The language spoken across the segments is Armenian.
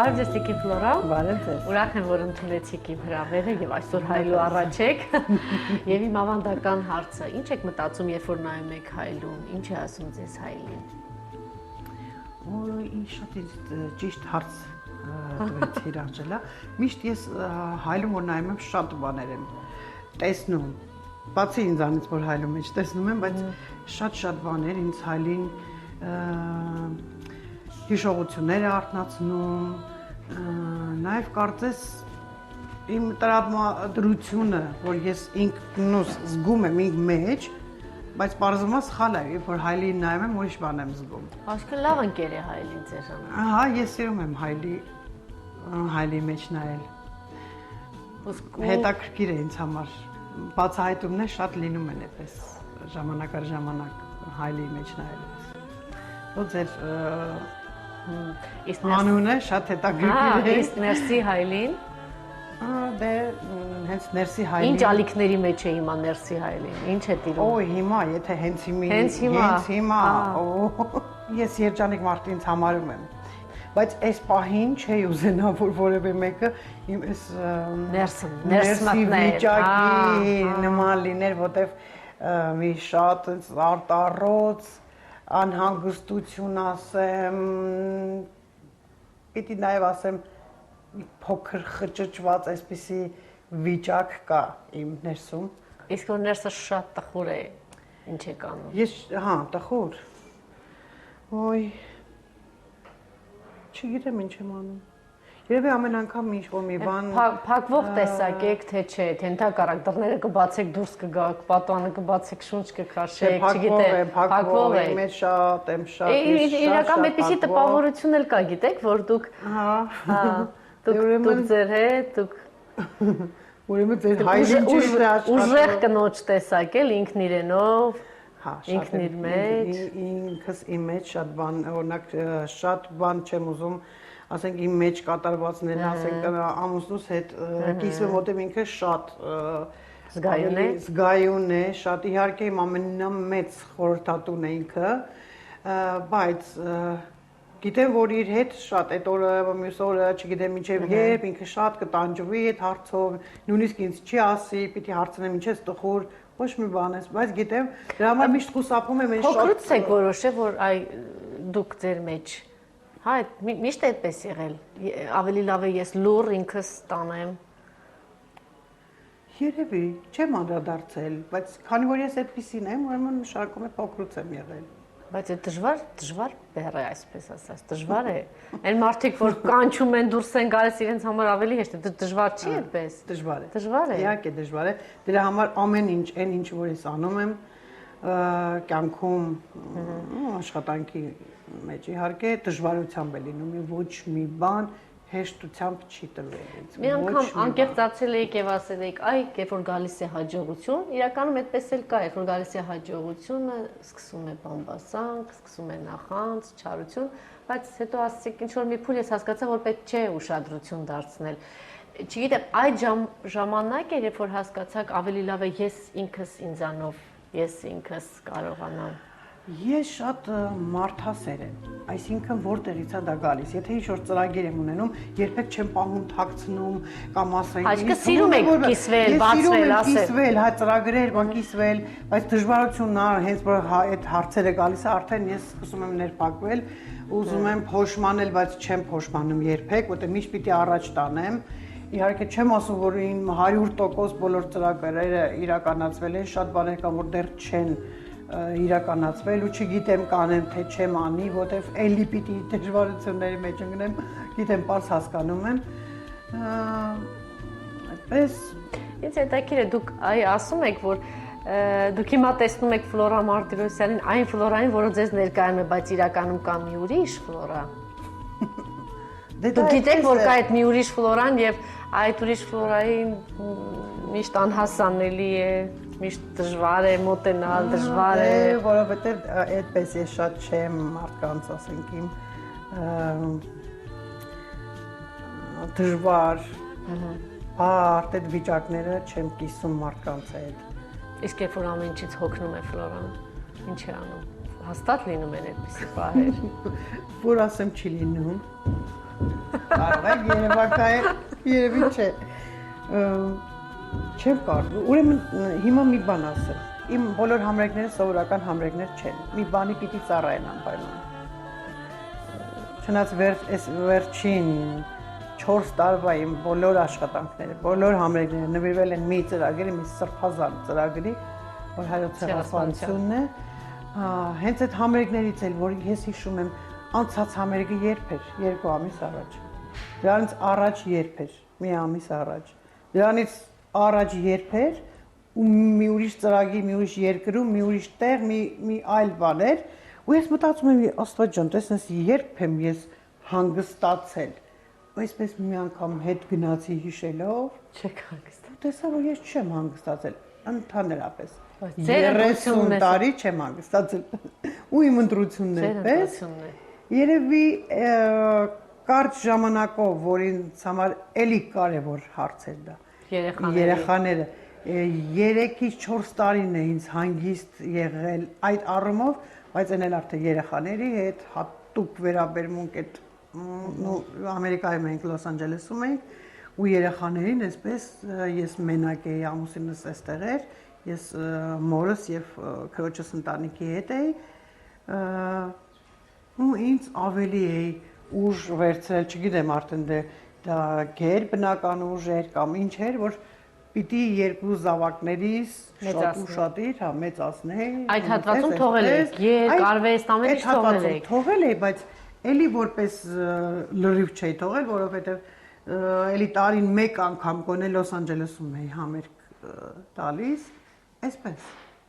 Բարև ձեզ Տիկին Ֆլորա։ Բարև ձեզ։ Ուրախ եմ, որ ընդունեցիք իմ հրավերը եւ այսօր հայլու առաջ եք։ Եվ իմ ավանդական հարցը, ինչ եք մտածում, երբ որ նայում եք հայլուն, ինչ է ասում ձեզ հայլին։ Ինչ շատ ճիշտ հարց տվեցիր Անջելա։ Միշտ ես հայլում որ նայում եմ շատ բաներ եմ տեսնում։ Բացի ինձանից որ հայլում մեջ տեսնում եմ, բայց շատ բաներ ինձ հայլին հիշողություններ է արթնացնում, նաև կարծես իմ տրամադրությունը, որ ես ինքնուս զգում եմ ինձ մեջ, բայց պարզվում է սխալ է, երբ որ հայլին նայում եմ, ուրիշ բան եմ զգում։ Այսինքն լավ ընկեր է հայլին ձեր համար։ Ահա, ես սիրում եմ հայլի մեջ նայել։ Հետաքրքիր է ինձ համար։ Բացահայտումներ շատ լինում են այդպես ժամանակ առ ժամանակ հայլի մեջ նայելուց։ Ո՞ց էր անունը շատ հետաքրքիր է։ Իսկ ներսի հայլին։ Դե հենց ներսի հայլին։ Ինչ ալիքների մեջ է հիմա ներսի հայլին։ Ինչ է տիրում։ Օ, հիմա, եթե հենց հիմա, ես երջանիկ մարդ ինձ համարում եմ։ Բայց այս պահին չի ուզենա որ որևէ մեկը իմ այս ներսի վիճակի նման լիներ, որտեվ մի շատ արտառոց անհանգստություն ասեմ, պիտի նաև ասեմ փոքր խճճված այսպիսի վիճակ կա իմ ներսում։ Իսկ որ ներսը շատ տխուր է, ինչ է կանում։ Ես, հա, տխուր։ Ոյ, չգիտեմ ինչ եմ անում։ Երևի ամեն անգամ ինչ-որ մի բան փակվող տեսակ եք, թե չէ, թե ընդհակառակ դռները կբացեք, դուրս կգաք, պատուանը կբացեք, շունչ կքաշեք, չգիտեմ, փակվող է, մեծ շատ, իրական այդպիսի տպավորություն էլ կա, գիտեք, որ դուք դուք ձեր հետ, դուք ուրեմն ձեր հայրին ճիշտ է աշխատում։ Ուժեղ կնոջ տեսակ էլ ինքն իրենով, ինքն իր մեջ։ Ինքս իմ մեջ շատ բան, օրինակ շատ բան չեմ ուզում ասենք իմ մեջ կատարվածներն, ասենք ամուսնուս հետ կիսվեմ, որտեղ ինքը շատ զգայուն է, շատ իհարկե իմ ամենամեծ խորհրդատուն է ինքը, բայց գիտեմ, որ իր հետ շատ այդ օրը, մյուս օրը, չգիտեմ մինչև երբ, ինքը շատ կտանջվի այդ հարցով, նույնիսկ ինձ չի ասի, պիտի հարցնեմ ինչ ես տխուր, ոչ մի բան ես, բայց գիտեմ, դրա համար միշտ խուսափում եմ այն շատ։ Փոքրուց եք որոշել, որ այ դուք ձեր մեջ հա, միշտ այդպես եղել, ավելի լավ է ես լուր ինքս տանեմ։ Երևի, չեմ անդրադարձել, բայց քանի որ ես այդպիսին եմ, ուրեմն շարքում է փոքրուց եմ եղել։ Բայց այդ դժվար բեռ է, այսպես ասած, դժվար է։ Այն մարդիկ, որ կանչում են դուրս են գալիս իրենց համար ավելի հեշտ է, դժվար չի այդպես։ Դժվար է։ Դժվար է։ Իհարկե դժվար է։ Դրա համար ամեն ինչ, այն ինչ որ ես անում եմ, կյանքում աշխատանքի մեջ իհարկե դժվարությամբ է լինում, ոչ մի բան հեշտությամբ չի տրվել ինձ։ Մի անգամ անկեղծացել եք եւ ասել եք, այ երբ որ գալիս է հաջողություն, իրականում այդպես էլ կա, երբ որ գալիս է հաջողությունը, սկսում է բամբասանք, սկսում է նախանց, չարություն, բայց հետո ասեցիք ինչ որ մի փուլ ես հասկացա, որ պետք չէ ուշադրություն դարձնել։ Չգիտեմ, այդ ժամանակ էր, երբ որ հասկացաք ավելի լավ է ես ինքս ինձանով, ես ինքս կարողանամ։ Ես շատ մարդասեր եմ, այսինքն որտեղից է դա գալիս, եթե ինչ-որ ծրագիր եմ ունենում, երբեք չեմ պահում թաքցնում կամ ասենք։ Այսինքն սիրում եք կիսվել, բացվել, ասել։ Կիսվել, հա ծրագրեր, բան կիսվել, բայց դժվարությունն հենց որ այդ հարցերը գալիս է, արդեն ես սկսում եմ ներփակվել, ուզում եմ փոշմանել, բայց չեմ փոշմանում երբեք, որտեղ միշտ պիտի առաջ տանեմ։ Իհարկե չեմ ասում, որ 100% բոլոր ծրագրերը իրականացվել են, շատ բաներ կան, որ դեռ չեն իրականացվել ու չգիտեմ կանեմ թե չեմ անի, որտեվ էլի պիտի դժվարությունների մեջ ընկնեմ, գիտեմ, պարզ հասկանում եմ, այդպես։ Ինձ հետաքրքիր է, դուք ասում եք, որ դուք հիմա տեսնում եք Ֆլորա Մարտիրոսյանին, այն Ֆլորային, որը ձեզ ներկայանում է, բայց իրականում կա մի ուրիշ Ֆլորա։ Դուք գիտեք, որ կա այդ մի ուրիշ Ֆլորան եւ այդ ուրիշ Ֆլորային միշտ անհասանելի է, միշտ դժվար է մոտենալ, դժվար է, որովհետև այդպես ես շատ չեմ մարդկանց, ասենք իմ դժվար, բարդ այդ վիճակները չեմ կիսում մարդկանց հետ։ Իսկ երբ որ ամեն ինչից հոգնում է Ֆլորան, ինչ է անում։ Հաստատ լինում են այդպիսի պահեր։ Որ ասեմ չի լինում։ Կարող եք երևակայել, երևի չէ։ Չեմ կարող։ Ուրեմն հիմա մի բան ասեմ։ Իմ բոլոր համերգները սովորական համերգներ չեն։ Մի բանի պիտի ծառայեն անպայման։ Չնայած վերջին 4 տարվա իմ բոլոր աշխատանքները, բոլոր համերգները նվիրվել են մի ծրագրի, մի սրբազան ծրագրի, որ հայոց ցեղասպանությունն է։ Հենց այդ համերգներից էլ, որ ես հիշում եմ, անցած համերգը երբ էր, 2 ամիս առաջ։ Դրանից առաջ երբ էր, մի ամիս առաջ։ Դրանից առաջ երբ էր ու մի ուրիշ ծրագիր, մի ուրիշ երկրում, մի ուրիշ տեղ, մի այլ բան էր, ու ես մտածում եմ, Աստված ջան, տեսնես երբ եմ ես հանգստացել։ Այսպես մի անգամ հետ գնացի հիշելով, Չեք հանգստացել։ տեսա, որ ես չեմ հանգստացել, ընդհանրապես։ Ձեր 30 տարի չեմ հանգստացել։ Ու իմ ընտրությունն է, պես։ Երևի կարճ ժամանակով, որ ինձ համար էլի կարևոր հարց էր դա։ Երեխաները 3-ից 4 տարին է ինձ հանգիստ եղել այդ առումով, բայց այն էլ արդեն երեխաների հետ հատուկ վերաբերմունք այդ Ամերիկայում ենք, Լոս Անջելեսում ենք ու երեխաներին այսպես ես մենակ էի, ամուսինս էստեղ էր, ես մորս եւ քրոջս ընտանիքի հետ էի ու ինձ ավելի էի ուժ վերցրել, չգիտեմ արդեն դա գեր բնական ուժ էր կամ ինչ էր, որ պիտի երկու զավակներիս շատ ուշադիր, հա, մեծացնել։ Այդ հատվածում թողել եք, կարվեստ ամեն ինչ թողել եք։ Թողել էի, բայց էլի որպես լրիվ չէի թողել, որովհետև էլի տարին մեկ անգամ գոնե Լոս Անջելեսում էի համերգ տալիս, այսպես։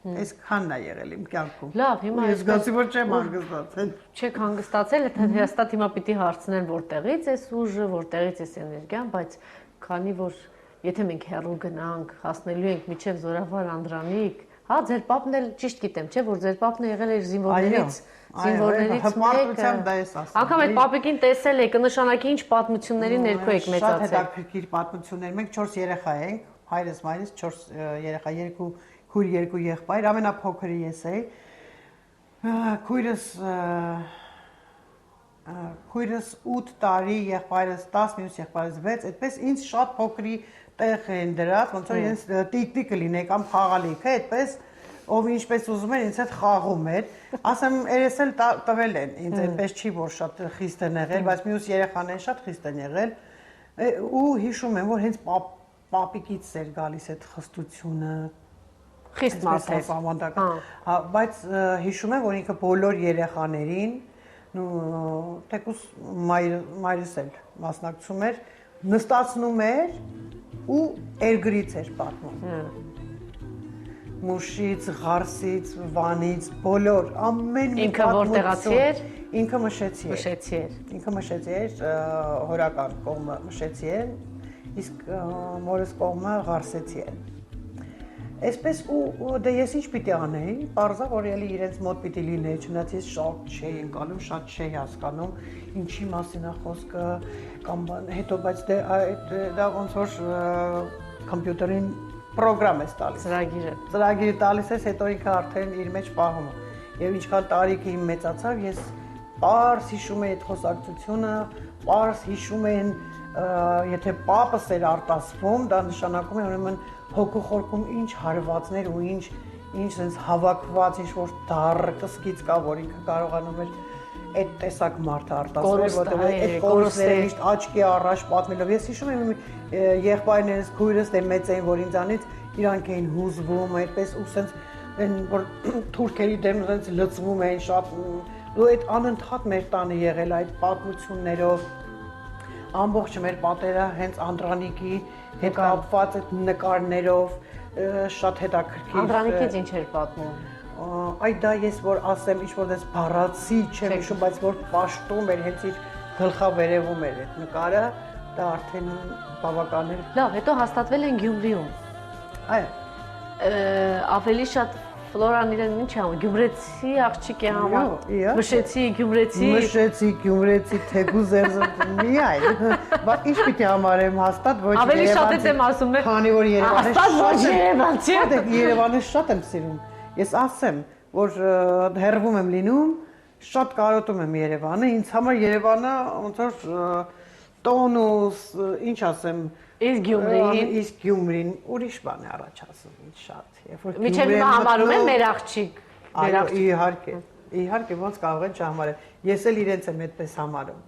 Այսքանն է եղել իմ կյանքում։ Լավ, հիմա ես զգացի, որ չեմ հանգստացել։ Չեք հանգստացել, հաստատ հիմա պիտի հարցնեն որտեղից էս ուժը, որտեղից էս էներգիան, բայց քանի որ եթե մենք հեռու գնանք, հասնելու ենք միջև Զորավար Անդրանիկ, հա, ձեր պապն էլ ճիշտ գիտեմ, չէ՞ որ ձեր պապն եղել էր զինվորներից մեկը։ Դա ես ասում։ Անկամ այդ պապիկին տեսել եք, կնշանակի ինչ պատմությունների ներքո եք մեծացել։ Շատ հետաքրքիր պատմություններ։ Մենք 4 երեխա ենք, հայրս, մայրս 4 երեխա, 2 քույր, 2 եղբայր, ամենափոքրը ես էի։ Քույրս 8 տարի, եղբայրս 10, մյուս եղբայրս 6, այդպես ինձ շատ փոքրի տեղ են դրած, ոնց որ ինձ տիկ-տիկը լինեի կամ խաղալիքը, այդպես ով ինչպես ուզում էր ինձ հետ խաղում էր։ Ասեմ, երես էլ տվել են ինձ, այդպես չի որ շատ խիստ են եղել, բայց մյուս երեխաները շատ խիստ են եղել։ Ու հիշում եմ, որ հենց պապիկից էր գալիս այդ խստությունը, խիստ մարդեր։ Հա, բայց հիշում եմ, որ ինքը բոլոր երեխաներին, թեկուզ մայրս էլ մասնակցում էր, նստացնում էր ու էրգրից էր պատմում։ Մուշից, Ղարսից, Վանից, բոլոր, ամեն մի Ինքը որտեղացի էր։ Ինքը Մշեցի էր։ Ինքը Մշեցի էր, հորական կողմը Մշեցի էր, իսկ մորս կողմը Ղարսեցի էր։ Այսպես ու դե ես ինչ պիտի անեի, պարզա որ էլի իրենց մոտ պիտի լինեի, չնայած ես շատ չէի ընկալում, շատ չէի հասկանում ինչի մասին է խոսքը կամ հետո բայց դա ոնց որ կոմպյուտերին պրոգրամ ես տալիս։ Ծրագիրը տալիս ես, հետո ինքը արդեն իր մեջ պահում է։ Եվ ինչքան տարիքը իմ մեծացավ, ես պարզ հիշում եի այդ խոսակցությունը, պարզ հիշում եմ, եթե պապս էր արտասվում, դա նշանակում է ուրեմն հոգու խորքում ինչ հարվածներ ու ինչ sense հավաքված ինչ որ դառը կսկից կա, որ ինքը կարողանում էր այդ տեսակ մարդը արտասվել, որտեղ այդ կորուստները միշտ աչքի առաջ պատմելով։ Ես հիշում եմ եղբայրներս, քույրս դե մեծ էին, որ ինձանից իրանք էին հուզվում, այդպես ու sense որ թուրքերի դեմ sense լծվում էին շատ ու այդ անընդհատ մեր տանը եղել այդ պատմություններով ամբողջ մեր պատերը հենց Անդրանիկի հետ կապված այդ նկարներով շատ հետաքրքիր։ Անդրանիկից ինչ էր պատմում։ Այ դա ես որ ասեմ ինչ որ դες բառացի չեմ հիշում, բայց որ պաշտում էր հենց իր գլխավերևում էր այդ նկարը, դա արդեն բավական էր։ Լավ, հետո հաստատվել են Գյումրիում։ Այո։ Ավելի շատ Ֆլորան իրեն ինչ է անում, գյումրեցի աղջիկ է համարում։ Մշեցի, գյումրեցի, թեգուզ միայն։ Բայց ինչ պիտի համարեմ հաստատ ոչ Ավելի շատ եմ ասում եմ։ Քանի որ Երևանը Երևանը շատ եմ սիրում։ Ես ասեմ, որ հեռվում եմ լինում, շատ կարոտում եմ Երևանը, ինձ համար Երևանը ոնց որ տոնուս, ինչ ասեմ, Իսկ Գյումրին իսկ Գյումրին ուրիշ բան է առաջացնում ինձ շատ։ Երբ որ միջև հիմա համարում են մեր աղջիկ։ Այո, իհարկե, ոնց կարող են չհամարել։ Ես էլ իրենց եմ այդպես համարում։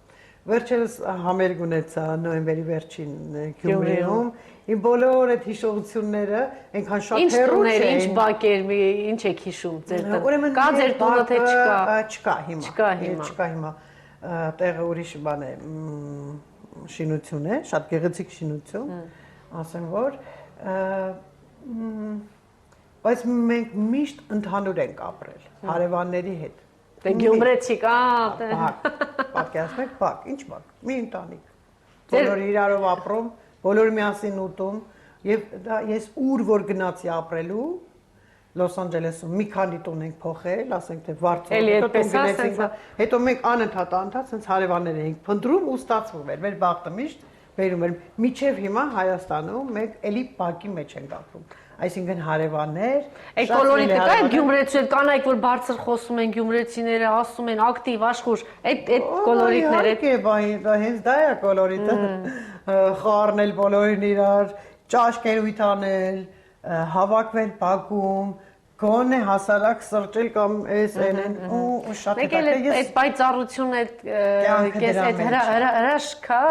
Վերջերս համերգ ունեցա նոյեմբերի վերջին Գյումրիում։ Իմ բոլոր այդ հիշողությունները այնքան շատ հեռու չէին։ չէին։ Ինչ բակեր, ինչ եք հիշում ձեր տանը։ Ուրեմն Կա ձեր տունը թե չկա։ Չկա հիմա։ Չկա հիմա։ Տեղը ուրիշ բան է, շինություն է, շատ գեղեցիկ շինություն, ասեմ որ, բայց մենք միշտ ընդհանուր ենք ապրել հարևանների հետ։ Դե Գյումրեցիք, պատկերացնեք, բակ, ինչ բակ, մի ընտանիք։ Բոլորը իրարով ապրում, բոլորը միասին ուտում, եւ դա ես ուր որ գնացի ապրելու Լոս Անջելեսում մի քանի տուն ենք փոխել, ասենք թե Վարդուհի, հետո մենք անընդհատ sense հարևաններ էինք փնտրում ու ստացվում էր։ Մեր բախտը միշտ բերում էր։ Միջև հիմա Հայաստանում մենք էլի բակի մեջ ենք ապրում։ Այսինքն հարևաններ, այդ կոլորիտը կա այդ գյումրեցու կանայք որ բարձր խոսում են գյումրեցիները, ասում են ակտիվ աշխուժ, այդ կոլորիտները։ Իհարկե, դա հենց դա է կոլորիտը։ Խառնել բոլորին իրար, ճաշկերույթ անել, հավաքվել բակում, գոնե հասարակ սրճել կամ էսեն ու շատ հետաքրքիր է այդ պայծառությունը այդ հրաշքա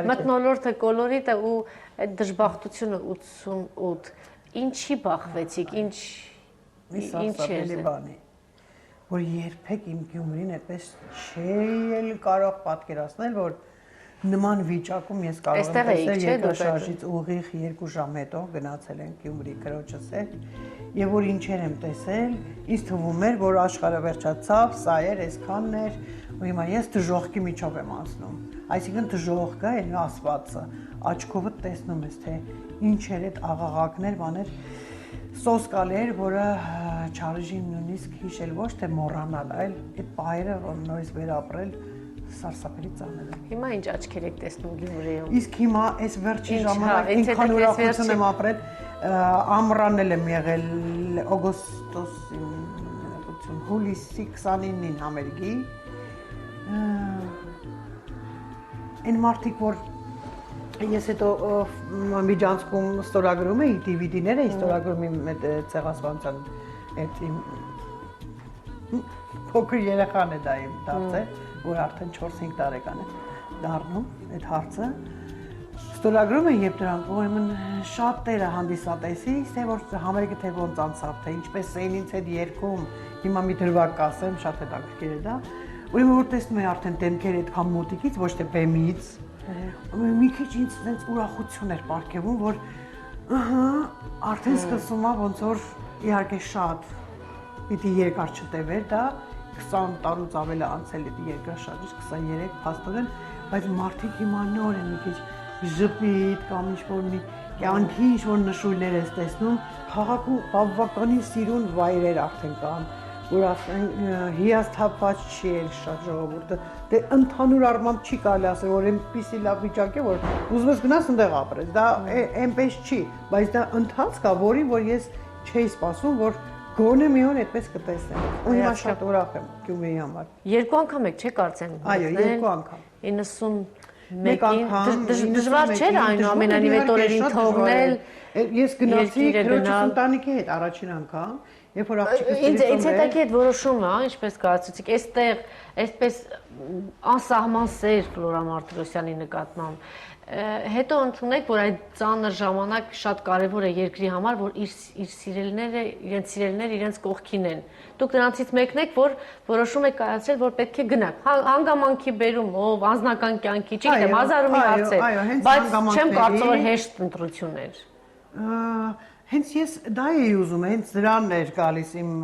մթնոլորտը կոլորիտը ու այդ դժբախտությունը 88 ինչի բախվեցիք ինչ է բանի որ երբեք իմ Գյումրին այդպես չէի կարող պատկերացնել որ նման վիճակում ես կարող եմ տեսնել երկրաշարժից ուղիղ 2 ժամ հետո գնացել ենք Գյումրի քրոջս հետ եւ որ ինչեր եմ տեսել ինձ թվում էր որ աշխարհը վերջացավ սա էր այսքանն էր ու հիմա ես դժողքի միջով եմ անցնում այսինքն դժողքը այն ասվածը աչքովդ տեսնում ես թե ինչ էր այդ աղաղակներ բաներ սոսկալ էր որը չարժին նույնիսկ հիշել ոչ թե մոռանալ այլ այդ բայերը որ նորից վերապրել սարսափելի ծանր է։ Հիմա ինչ աչքեր եք տեսնում Գյումրիում։ Իսկ հիմա այս վերջի ժամանակ ինքան ուրախություն եմ ապրել, ամռանել եմ եղել օգոստոսի հուլիսի 29-ին համերգի։ Այն մարդիկ որ ես հետո միջանցքում ստորագրում էի DVD-ները, ստորագրում եմ այդ ցեղասպանության այդ փոքր երեխան է դա իմ դարձել, որ արդեն 4-5 տարեկան է դառնում այդ հարցը։ Ստորագրում եմ եւ դրանք ուրեմն շատերը հանդիսատեսի, թե որ համերգը թե ոնց անցավ, թե ինչպես էին ինձ հետ երգում, հիմա մի դրվագ կասեմ, շատ հետաքրքիր է դա։ Ուրեմն որ տեսնում եմ արդեն դեմքերը այդքան մոտիկից, ոչ թե բեմից, մի քիչ ինձ այնց ուրախություն էր պարգևում, որ արդեն սկսում է ոնց որ իհարկե շատ պիտի երկար չտևեր դա 20 տարուց ավել է անցել այդ երկրաշարժից 23 փաստորեն, բայց մարդիկ հիմա նոր են մի քիչ ժպիտ կամ ինչ-որ մի կյանքի ինչ-որ նշույլներ ես տեսնում, քաղաքում բավականին սիրուն վայրեր արդեն կան, որ ասեն հիասթափված չի էլ շատ ժողովուրդը, դե ընդհանուր առմամբ չի կարելի ասել, որ այնպիսի լավ վիճակ է, որ ուզում ես գնաս այնտեղ ապրես, դա այնպես չի, բայց դա ընթացք է, որին որ ես չէի սպասում, որ գոնե մի օր այդպես կտեսնեմ։ Ու հիմա շատ ուրախ եմ Գյումրիի համար։ Երկու անգամ եք, չէ՞ կարծեմ։ Այո, երկու անգամ։ 91-ին դժվար չէր այնուամենայնիվ այդ օրերին թողնել։ Ես գնացի քրոջս ընտանիքի հետ առաջին անգամ, երբ որ աղջիկս ինձ հետաքրքիր այդ որոշումը, ինչպես կայացուցիք, այստեղ այսպես անսահման սեր Ֆլորա Մարտիրոսյանի նկատմամբ հետո ընդունեք, որ այդ ծանր ժամանակ շատ կարևոր է երկրի համար, որ իր սիրելիները իրենց կողքին են։ Դուք նրանցից մեկն եք, որ որոշում եք կայացրել, որ պետք է գնաք։ Հանգամանքի բերում, ով անձնական կյանքի, չգիտեմ, հազարումի հարցեր, բայց չեմ կարծում, որ հեշտ ընտրություն էր։ Հենց ես դա էի ուզում, հենց դրանն էր գալիս իմ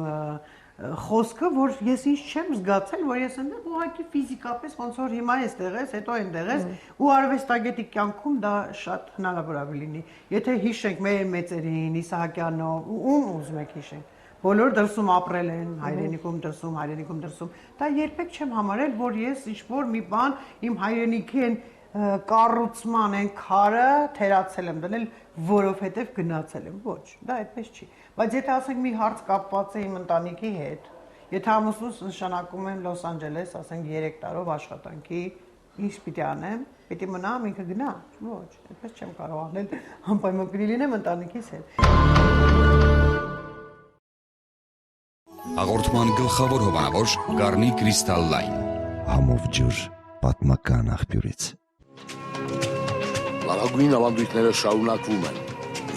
խոսքը, որ ես ինչ չեմ զգացել, որ ես այնտեղ ուղղակի ֆիզիկապես ոնց որ հիմա էստեղ ես, հետո այնտեղ ես, ու արվեստագետի կյանքում դա շատ հնարավոր է լինի։ Եթե հիշենք մեր մեծերին, Իսահակյանով, ում ուզում եք հիշենք, բոլոր դրսում ապրել են, հայրենիքում դրսում, դա երբեք չեմ համարել, որ ես ինչ-որ մի բան իմ հայրենիքի են կառուցման են քարը թերացել եմ դնել, որովհետև գնացել եմ, ոչ, դա այդպես չի։ Բայց եթե ասենք մի հարց կապված է իմ ընտանիքի հետ, եթե ամուսնուս նշանակում եմ Լոս Անջելես, ասենք 3 տարով աշխատանքի Ինչ պիտի անեմ, պիտի մնամ ինքը գնա, ոչ, այդպես չեմ կարող անել, անպայման պիտի լինեմ ընտանիքիս հետ։ Հաղորդման գլխավոր հովանավոր Գառնի Կրիստալ Լայն։ Համով ջուր պատմական աղբյուրից։ Լավագույն ավանդույթները շարունակվում են։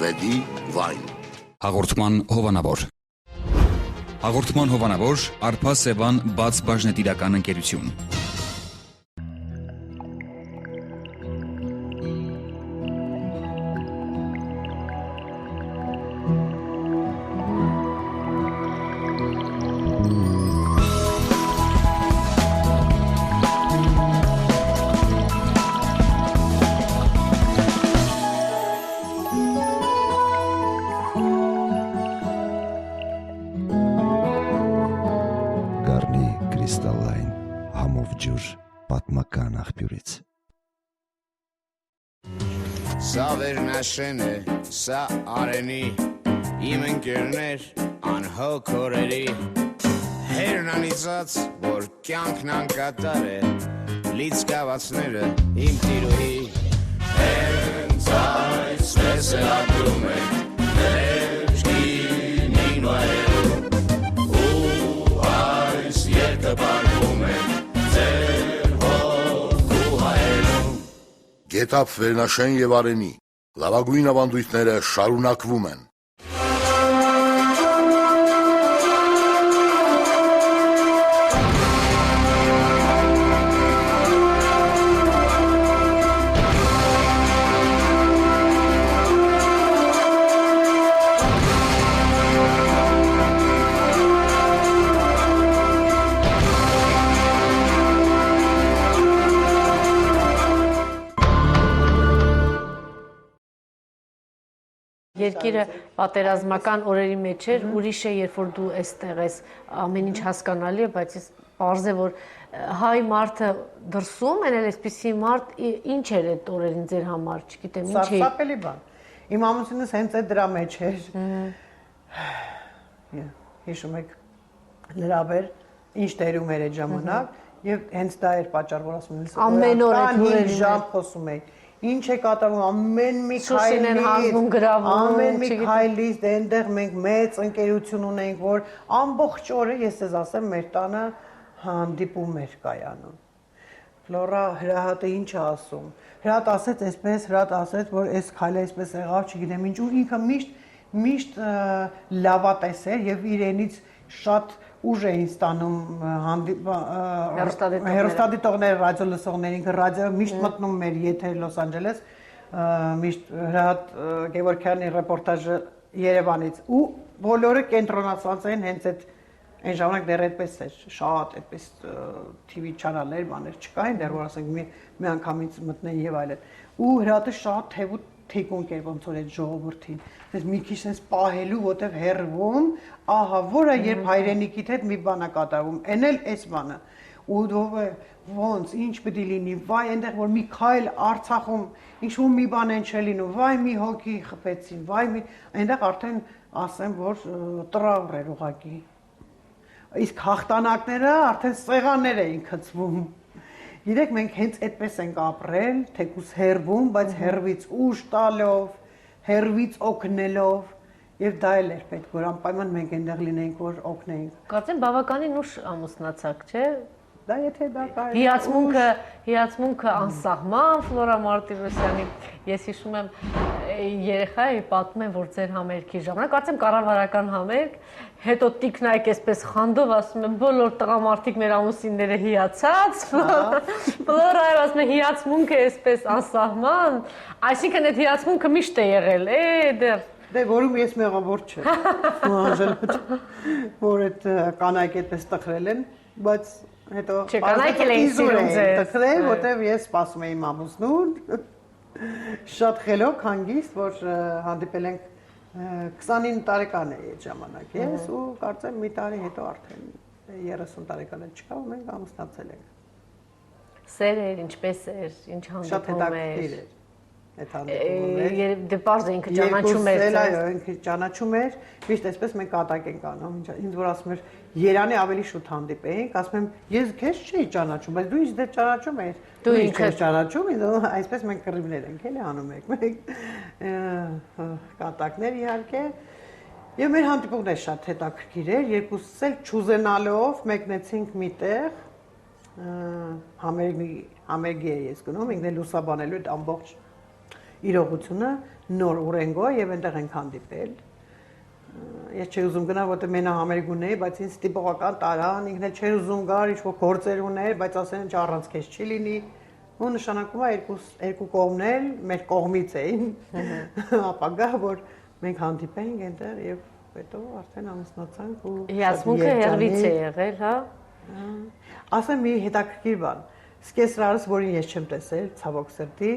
Վեդի վայն։ Հաղորդման հովանավոր։ Հաղորդման հովանավոր Արփա Սևան բաց բաժնետիրական ընկերություն։ Գառնի Կրիստալ Լայն համով ջուր պատմական աղբյուրից։ Սա վերնաշեն է, սա արենի, իմ ընկերներ անհոգ օրերի, հերն անիծած, որ կյանքն անկատար է, լից կավացները իմ տիրուհի, հենց այսպես է ապրում է, մեջքինին վայրում, ու այս երկը բարգում է, ձեր հոգու հայերում։ Գետափ Վերնաշեն եւ Արենի։ Լավագույն ավանդույթները շարունակվում են։ Երկիրը պատերազմական օրերի մեջ էր, ուրիշ է, երբ որ դու այստեղ ես, ամեն ինչ հասկանալի է, բայց ես պարզ է, որ հայ մարդը դրսում, են էլ այսպիսի մարդ, ինչ էր այդ օրերին ձեր համար, չգիտեմ, ինչ է։ Սարսափելի բան։ Իմ ամուսինս հենց այդ դրա մեջ էր։ Հիշում եք լրաբեր, ինչ տերում էր այդ ժամանակ, եւ հենց դա էր պատճառ, որ ասում եմ, Ամեն օր այդ օրերին ժամ խոսում էի։ Ինչ է կատարվում ամեն մի Շուշին են հանվում, գրավում, ամեն մի չգիտեմ։ քայլից դե այնտեղ մենք մեծ ընկերություն ունենք, որ ամբողջ օրը ես ես ասեմ մեր տանը հանդիպում էր կայանում։ Ֆլորա Հրահատը ինչ է ասում։ Հրահատ ասեց այսպես, Հրահատ ասեց, որ այս քայլը այսպես եղավ, չգիտեմ ինչ, ու ինքը միշտ լավատես էր եւ իրենից շատ ուժ էին ստանում հեռուստադիտողները, ռադիո լսողները, ինքը ռադիո միշտ մտնում մեր եթեր Լոս Անջելես, միշտ Հրահատ Գևորգյանի ռեպորտաժը Երևանից ու բոլորը կենտրոնացած են հենց այն ժամանակ դեռ այդպես էր, շատ այդպես TV չանալներ, բաներ չկային, դեռ որ ասենք մի անգամից մտնեն եւ այլն։ Ու Հրահատը շատ թեւ ու թիկուն կեր ոնց որ այդ ժողովրդին։ Դες մի քիչ sense պահելու, որտեվ հերվում, ահա որը երբ հայրենիքիդ հետ մի բան է կատարվում, այն էլ այս բանը։ Ու ոնց ինչ պետք է լինի, վայ, այնտեղ որ մի քայլ Արցախում ինչ-որ մի բան են չլինում, վայ մի հոգի խփեցին, վայ մի այնտեղ արդեն ասեմ որ տրավր էր ուղակի։ Իսկ հաղթանակները արդեն սեղաններ էին գծվում։ Գիտեք, մենք հենց այդպես ենք ապրել, թեկուզ հերվում, բայց հերվից ուժ տալով, հերվից օգնելով, եւ դա էլ էր պետք, որ անպայման մենք այնտեղ լինենք, որ օգնեինք։ Կարծեմ բավականին ուշ ամուսնացաք, չէ՞։ Դա եթե դա կա։ Հիացմունքը անսահման Ֆլորա Մարտիրոսյանի։ Ես հիշում եմ երեխա էի պատմում են, որ ձեր համերգի ժամանակ, կարծեմ կառավարական համերգ, հետո տիկնայք այսպես խանդով ասում են բոլոր տղամարդիկ մեր ամուսինները հիացած, Ֆլորա ասում է հիացմունքը այսպես անսահման, այսինքն այդ հիացմունքը միշտ է եղել, դեռ Դե որում ես մեղավոր չէ։ Որ այդ կանայք այդպես տխրել են, բայց հետո կանայք էլ էին սիրում ձեզ։ Տխրել, որտեվ ես սպասում էի ամուսնուն։ Շատ խելոք հանգիստ, որ հանդիպել ենք 29 տարեկան էի այդ ժամանակ ես ու կարծեմ մի տարի հետո արդեն 30 տարեկան էլ չկա ու մենք ամուսնացել ենք։ Սեր էր, ինչպես էր, ինչ Շատ հանդիպում հետաքրքիր էր։ էր։ այդ հանդիպումներ։ Դե պարզ է ինքը ճանաչում էր Երկուսն էլ, ձեզ։ այո, ինքը ճանաչում էր, միշտ այսպես մենք կատակ ենք անում, ինձ որ ասում էր Երանի ավելի շուտ հանդիպեինք, ասում եմ ես քեզ չի ճանաչում, բայց դու ինձ դեռ ճանաչում ես։ Դու ինձ ինքդ չես ճանաչում, այսպես մենք կռիվներ ենք էլի անում ենք կատակներ իհարկե։ Եվ մեր հանդիպումն է շատ հետաքրքիր էր, երկուսս էլ չուզենալով մեկնեցինք միտեղ համերգի է ես գնում, ինքն էլ լուսաբանելու այդ ամբողջ իրողությունը նոր Ուրենգո եւ այնտեղ ենք հանդիպել։ Ես չէի ուզում գնալ, որտեղ մենա համերգուն էի, բայց ինձ տիպողական տարան, ինքն էլ չէր ուզում գար, ինչ-որ գործեր ուներ, բայց ասեն ինչ առանց քեզ չի լինի։ Ու նշանակում է երկու կողմն էլ մեր կողմից էին։ Ապագա որ մենք հանդիպենք այնտեղ եւ հետո արդեն ամուսնացանք ու Հիացմունքը հերվից է եղել, հա։ Ասեմ մի հետաքրքիր բան։ Սկեսրարս, որին ես չեմ տեսել, ցավոք սրտի,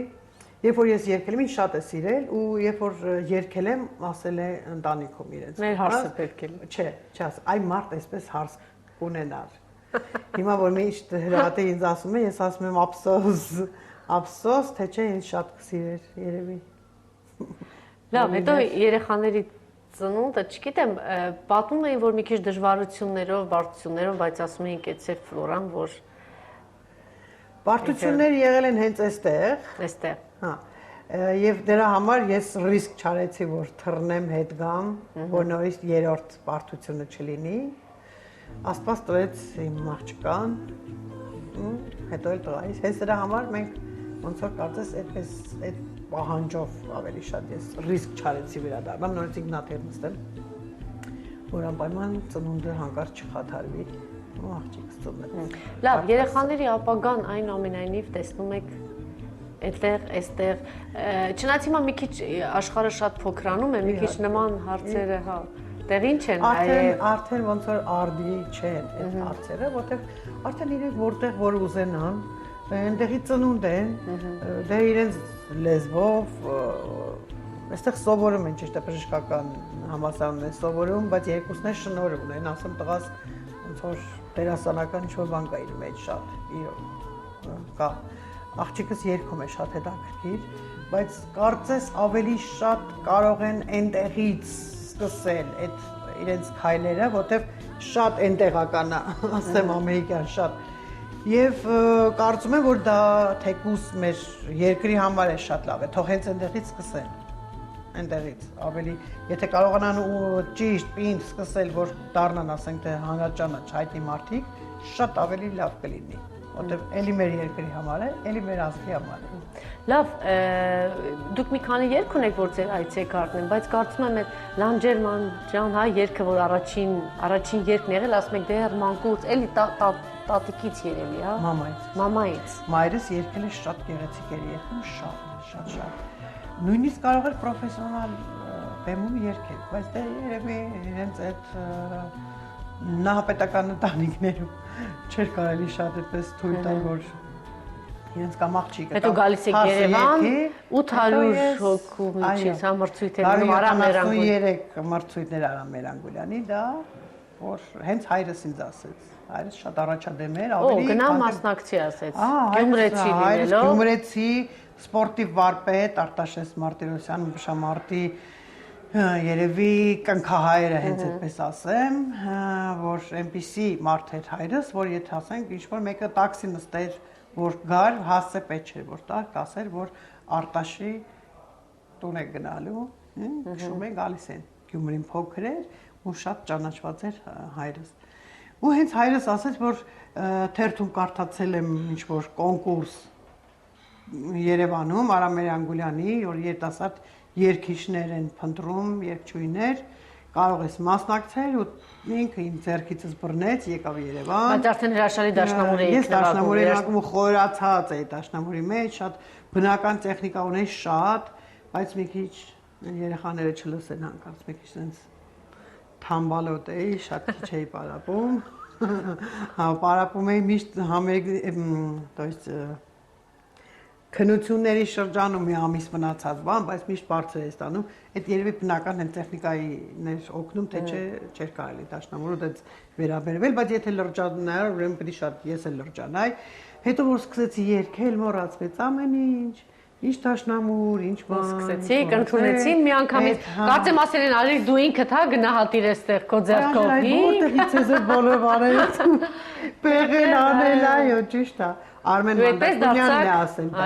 երբ որ ես երգել եմ, ինձ շատ է սիրել ու երբ որ երգել եմ, ասել է ընտանիքում իրենց։ Մեր հարսը պետք է։ Չէ, այ մարդ այսպես հարս ունենար։ Հիմա որ միշտ հրատը ինձ ասում է, ես ասում եմ ափսոս, թե չէ ինձ շատ կսիրեր երևի։ Լավ, հետո երեխաների ծնունդը, չգիտեմ, պատմում էին, որ մի քիչ դժվարություններով, բարդություններով, բայց ասում էին կեցե Ֆլորան, որ բարդություններ եղել են հենց այստեղ։ Հա։ Եվ դրա համար ես ռիսկ չարեցի, որ թռնեմ հետ գամ, որ նորից երրորդ բարդությունը չլինի։ Աստված տվեց իմ աղջկան, հետո էլ տղայիս։ Հենց դրա համար մենք ոնց որ կարծես այդպես այդ պահանջով ավելի շատ ես ռիսկ չարեցի վերադառնամ, նորից ինքնաթիռ նստել, որ անպայման ծնունդը հանկարծ չխաթարվի։ Ու աղջիկս ծնվել։ Լավ, երեխաների ապագան այնուամենայնիվ տեսնում եք այդտեղ, չնայած հիմա մի քիչ աշխարհը շատ փոքրանում է, մի քիչ նման հարցերը, հա, տեղին չեն արդեն ոնց որ արդի չեն այդ հարցերը, որտեղ արդեն իրենք որտեղ որ ուզենան, այնտեղի ծնունդ են, դե իրենց լեզվով, այստեղ սովորում են, ճիշտ է, բժշկական համալսարանում են սովորում, բայց երկուսն էլ շնորհ ունեն, ասեմ տղաս ոնց որ դերասանական ինչ-որ բան կա իր մեջ շատ կա։ Աղջիկս երգում է շատ հետաքրքիր, բայց կարծես ավելի շատ կարող են այնտեղից սկսել այդ իրենց քայլերը, որտեղ շատ այնտեղական է, ասեմ ամերիկյան շատ։ Եվ կարծում եմ, որ դա թեկուս մեր երկրի համար է շատ լավ է, թող հենց այնտեղից սկսեն։ Այնտեղից ավելի, եթե կարողանան ու ճիշտ պինդ սկսել, որ դառնան, ասենք թե հանրաճանաչ հայտնի մարդիկ, շատ ավելի լավ կլինի, որտեղ էլի մեր երկրի համար է, էլի մեր ազգի համար է։ Լավ, դուք մի քանի երգ ունեք, որ ձեր այցեքարտն են, բայց կարծում եմ այդ Լանջերման ջան, հա, երգը, որ առաջին երգն եղել, ասում եք դեռ մանկուց, էլի տատիկից երևի, հա։ Մամայից։ Մայրս երգել է շատ գեղեցիկ էր երգում, շատ։ Նույնիսկ կարող էր պրոֆեսիոնալ բեմում երգել, բայց դե երևի իրենց այդ նահապետական ընտանիքներում չէր կարելի շատ այդպես թույլ տալ, որ իրենց կամ աղջիկը հետո գալիս եք Երևան 800 հոգու միջից համրցույթեր Արամ Երանգուլյանի 33 մրցույթներ Արամ Երանգուլյանի, դա որ հենց հայրս ինձ ասեց, հայրս շատ առաջադեմ էր, ավելի գնա մասնակցի ասեց, Գյումրեցի լինելով, Գյումրեցի սպորտիվ վարպետ Արտաշես Մարտիրոսյան բշամարտի երևի կնքահայրը հենց այդպես ասեմ, որ այնպիսի մարդ էր հայրս, որ եթե ասենք ինչ-որ մեկը տաքսի նստեր, որ գար, հասցե պետք չէր, որ տար, կասեր, որ Արտաշի տուն է գնալու, քշում է գալիս են, Գյումրին փոքր էր ու շատ ճանաչված էր հայրս։ Ու հենց հայրս ասեց, որ թերթում կարդացել եմ ինչ-որ կոնկուրս Երևանում Արամ Երանգուլյանի, որ երիտասարդ երգիչներ են փնտրում, երգչուհիներ, կարող ես մասնակցել ու ինքը իմ ձեռքիցս բռնեց, եկավ Երևան։ Բայց արդեն հրաշալի դաշնամուր էի ես դաշնամուր էի նկարում, խորացած էի դաշնամուրի մեջ, շատ բնական տեխնիկա ունեի շատ, բայց մի քիչ երեխաները չլսեն հանկարծ, մի քիչ sense թամբալոտ էի, շատ քիչ էի պարապում։ Հա, պարապում էի միշտ համերգ, то есть քնությունների շրջանում մի ամիս մնացած բան, բայց միշտ բարձր է ստանում, այդ երևի բնական են տեխնիկայիներ օգնում, թե չէր կարելի դաշնամուրը դից վերաբերվել, բայց եթե լրջանար, ուրեմն պետք է շատ ես էլ լրջանայի, հետո որ սկսեցի երգել, մոռացվեց ամեն ինչ, Ինչ դաշնամուր, ինչ բան։ Սկսեցի, կնքունեցի մի անգամից։ Կարծեմ ասել են արի դու ինքդ հա գնահատիր այստեղ քո ձեռքով։ Որտեղից ես այդ բոլոր բարերից պեղել անել, այո, ճիշտ է։ Արմեն Մանդակունյանն է ասել դա։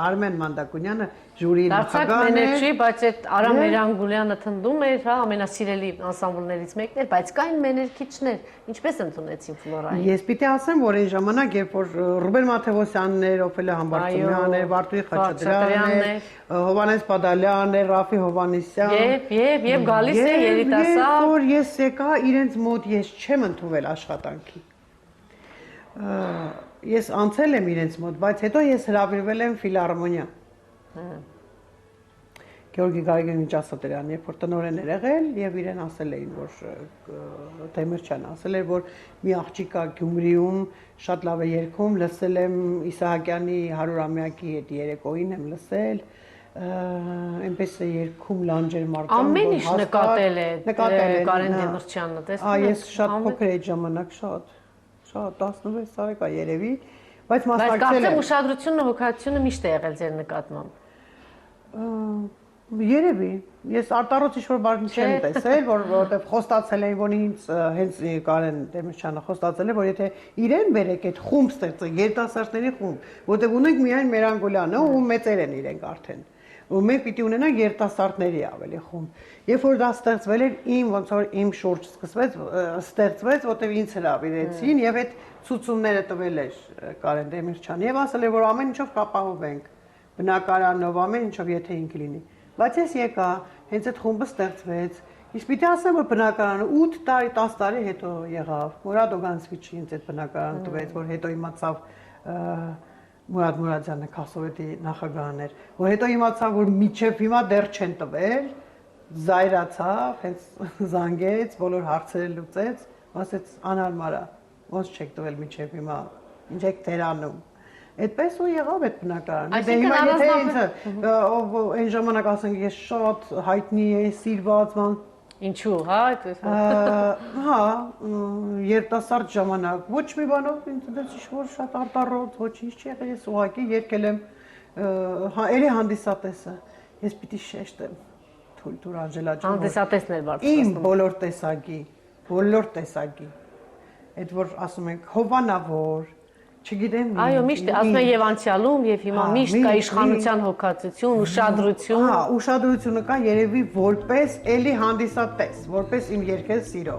Արմեն Մանդակունյանը ժյուրիի նախագահն է։ Չի, բայց այդ Արամ Երանգուլյանը թնդում էր, հա, ամենասիրելի անսամբլներից մեկն էր, բայց կային մեներքիչներ։ Ինչպես ընդունեցին Ֆլորային։ Ես պիտի ասեմ, որ այն ժամանակ, երբ որ Ռուբեն Մաթևոսյանն էր, Օֆելիա Համբարձումյանն էր, Վարդուհի Խաչատրյանն էր, Հովհաննես Բադալյանն էր, Ռաֆի Հովհաննիսյան։ Եվ գալիս է երիտասարդ։ Որ ես եկա իրենց մոտ ես չեմ ընդունել աշխատանքի։ Ես անցել եմ իրենց մոտ, բայց հետո ես հրավիրվել եմ Ֆիլհարմոնիա։ Գեորգի Գարեգին Ճասատերյան, երբ որ տնօրեն էր եղել եւ իրեն ասել էին, որ Թեմիրչյանը ասել էր, որ մի աղջիկ կա Գյումրիում, շատ լավ է երգում, լսել եմ Իսահակյանի 100-ամյակի հետ երեկոյին եմ լսել, այնպես է երգում Լանջեր Մարտան, ամեն ինչ նկատել է Կարեն Դեմիրճյանը, տեսնում եք։ Ես շատ փոքր էի ժամանակ, շատ 16 տարեկա երևի, բայց մասնակցել եմ։ Բայց կարծեմ ուշադրությունը, հոգացությունը միշտ է եղել ձեր նկատմամբ։ Երևի, ես արտառոց ինչ-որ բան չեմ տեսել, որովհետև խոստացել էին, որ ինձ հենց Կարեն Դեմիրճյանը խոստացել է, որ եթե իրեն բերեք այդ խումբ ստեղծեք, երիտասարդների խումբ, որտեղ ունենք միայն Մերանգոլյանը ու մեծեր են իրենք արդեն։ Ու մենք պիտի ունենանք երիտասարդների ավելի խումբ։ Երբ որ դա ստեղծվել էր, ոնց որ իմ շուրջ ստեղծվեց, որտեղ ինձ հրավիրեցին եւ այդ ցուցումները տվել էր Կարեն Դեմիրճյանը եւ ասել էր, որ ամեն ինչով կապահովենք, բնակարանով, ամեն ինչով եթե ինքը լինի։ Բայց ես եկա, հենց այդ խումբը ստեղծվեց։ Իսկ պիտի ասեմ, որ բնակարանը 8 տարի, 10 տարի հետո եղավ։ Մուրադ Օգանցվիչի ինձ այդ բնակարանը տվեց, որ հետո իմացավ Մուրադ Մուրադյանը Քասովետի նախագահն էր, որ հետո իմացավ, որ միջև հիմա դեռ չեն տվել, զայրացավ, հենց զանգեց, բոլոր հարցերը լուծեց, ասեց անհարմար է, ոնց չեք տվել միջև հիմա, ինչ եք դերանում։ Այդպես ու եղավ այդ բնակարանը։ Դե հիմա եթե ինձ այն ժամանակ ասենք ես շատ հայտնի էի, սիրված բան։ Ինչու, հա, այդպես։ Հա, երիտասարդ ժամանակ ոչ մի բանով ինձ դες ինչ-որ շատ արտառոց, ոչինչ չի եղել, ես ուղղակի եկել եմ, հա, էլի հանդիսատեսը։ Ես պիտի շեշտեմ Թույլ Անժելա ջան։ Հանդիսատեսն էր բարձրացնում։ Իմ բոլոր տեսակի։ Այդ որ ասում ենք հովանավոր, չգիտեմ։ Այո, միշտ ասում են եւ անցյալում եւ հիմա միշտ կա իշխանության հոգացություն, ուշադրություն։ Հա, ուշադրությունը կա երևի որպես էլի հանդիսատես, որպես իմ երկել սիրո։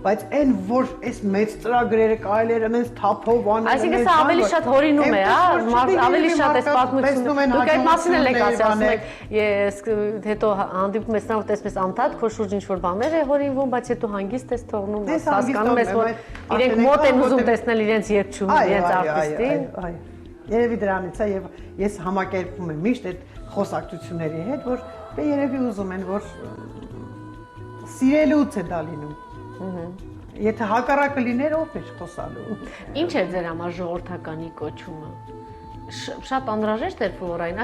Բայց այն որ այս մեծ ծրագրերը կարելի էր այնպես թափով անել։ Այսինքն սա ավելի շատ հորինում է, հա, ավելի շատ էս պատմությունը։ Դուք այդ մասին էլ եք ասում եք, ես հետո հանդիպում ես նա տեսպես անդադ քո շուրջ ինչ-որ բաներ է հորինվում, բայց հետո հանգիստ ես թողնում, հասկանում ես, որ իրենք մոտ են ուզում տեսնել իրենց երգչուհին, իրենց արտիստին։ Այո։ Երևի դրանից է եւ ես համակերպում եմ միշտ այդ խոսակցությունների հետ, որ դե երևի ուզում են, որ սիրելուց է դա լինում։ Եթե հակառակը լիներ, ով էր խոսալու։ Ինչ է ձեր համար ժողովրդականի կոչումը։ Շատ անհրաժեշտ էր Ֆլորային,